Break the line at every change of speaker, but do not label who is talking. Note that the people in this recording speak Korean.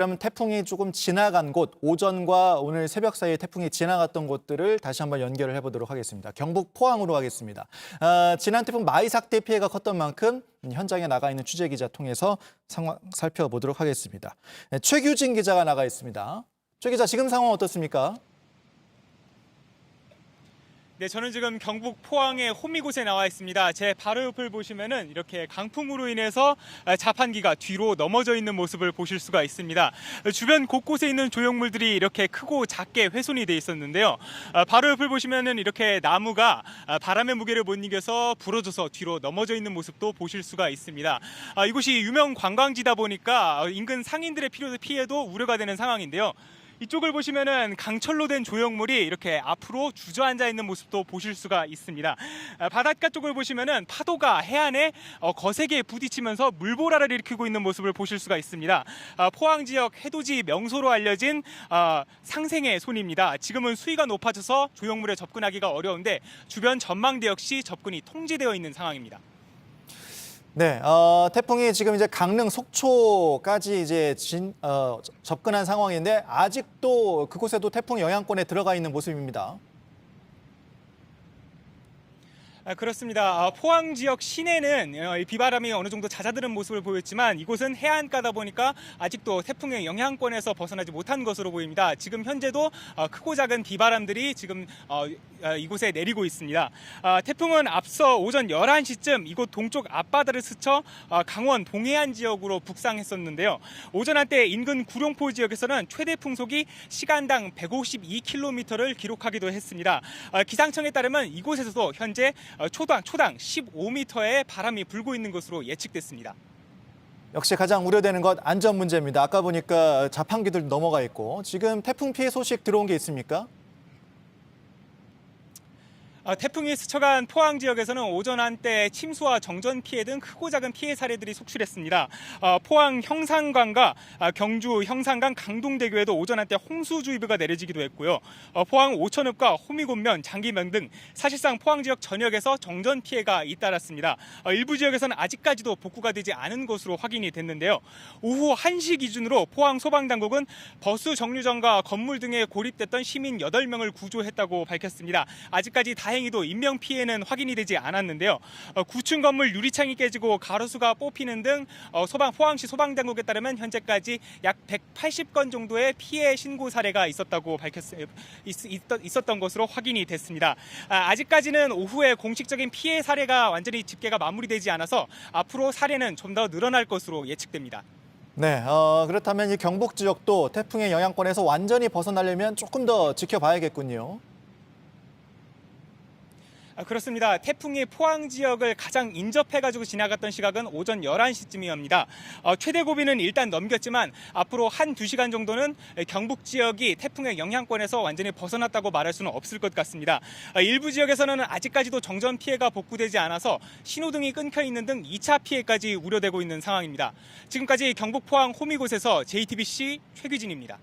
그러면 태풍이 조금 지나간 곳, 오전과 오늘 새벽 사이에 태풍이 지나갔던 곳들을 다시 한번 연결을 해보도록 하겠습니다. 경북 포항으로 가겠습니다. 지난 태풍 마이삭대 피해가 컸던 만큼 현장에 나가 있는 취재기자 통해서 상황 살펴보도록 하겠습니다. 최규진 기자가 나가 있습니다. 최 기자, 지금 상황 어떻습니까?
네, 저는 지금 경북 포항의 호미곶에 나와 있습니다. 제 바로 옆을 보시면은 이렇게 강풍으로 인해서 자판기가 뒤로 넘어져 있는 모습을 보실 수가 있습니다. 주변 곳곳에 있는 조형물들이 이렇게 크고 작게 훼손이 돼 있었는데요. 바로 옆을 보시면은 이렇게 나무가 바람의 무게를 못 이겨서 부러져서 뒤로 넘어져 있는 모습도 보실 수가 있습니다. 이곳이 유명 관광지다 보니까 인근 상인들의 피해도 우려가 되는 상황인데요. 이쪽을 보시면은 강철로 된 조형물이 이렇게 앞으로 주저앉아 있는 모습도 보실 수가 있습니다. 바닷가 쪽을 보시면은 파도가 해안에 거세게 부딪히면서 물보라를 일으키고 있는 모습을 보실 수가 있습니다. 포항 지역 해돋이 명소로 알려진 상생의 손입니다. 지금은 수위가 높아져서 조형물에 접근하기가 어려운데 주변 전망대 역시 접근이 통제되어 있는 상황입니다.
네, 태풍이 지금 이제 강릉 속초까지 이제 접근한 상황인데 아직도 그곳에도 태풍 영향권에 들어가 있는 모습입니다.
그렇습니다. 포항 지역 시내는 비바람이 어느 정도 잦아드는 모습을 보였지만 이곳은 해안가다 보니까 아직도 태풍의 영향권에서 벗어나지 못한 것으로 보입니다. 지금 현재도 크고 작은 비바람들이 지금 이곳에 내리고 있습니다. 태풍은 앞서 오전 11시쯤 이곳 동쪽 앞바다를 스쳐 강원 동해안 지역으로 북상했었는데요. 오전 한때 인근 구룡포 지역에서는 최대 풍속이 시간당 152km를 기록하기도 했습니다. 기상청에 따르면 이곳에서도 현재 초당 15m의 바람이 불고 있는 것으로 예측됐습니다.
역시 가장 우려되는 것 안전 문제입니다. 아까 보니까 자판기들 넘어가 있고 지금 태풍 피해 소식 들어온 게 있습니까?
태풍이 스쳐간 포항 지역에서는 오전 한때 침수와 정전 피해 등 크고 작은 피해 사례들이 속출했습니다. 포항 형산강과 경주 형산강 강동대교에도 오전 한때 홍수주의보가 내려지기도 했고요. 포항 오천읍과 호미곶면, 장기면 등 사실상 포항 지역 전역에서 정전 피해가 잇따랐습니다. 일부 지역에서는 아직까지도 복구가 되지 않은 것으로 확인이 됐는데요. 오후 1시 기준으로 포항 소방당국은 버스 정류장과 건물 등에 고립됐던 시민 8명을 구조했다고 밝혔습니다. 아직까지 다행히도 인명피해는 확인이 되지 않았는데요. 9층 건물 유리창이 깨지고 가로수가 뽑히는 등 포항시 소방당국에 따르면 현재까지 약 180건 정도의 피해 신고 사례가 있었던 것으로 확인이 됐습니다. 아직까지는 오후에 공식적인 피해 사례가 완전히 집계가 마무리되지 않아서 앞으로 사례는 좀 더 늘어날 것으로 예측됩니다.
네, 그렇다면 이 경북 지역도 태풍의 영향권에서 완전히 벗어나려면 조금 더 지켜봐야겠군요.
그렇습니다. 태풍이 포항 지역을 가장 인접해가지고 지나갔던 시각은 오전 11시쯤이옵니다. 최대 고비는 일단 넘겼지만 앞으로 1-2시간 정도는 경북 지역이 태풍의 영향권에서 완전히 벗어났다고 말할 수는 없을 것 같습니다. 일부 지역에서는 아직까지도 정전 피해가 복구되지 않아서 신호등이 끊겨 있는 등 2차 피해까지 우려되고 있는 상황입니다. 지금까지 경북 포항 호미곶에서 JTBC 최규진입니다.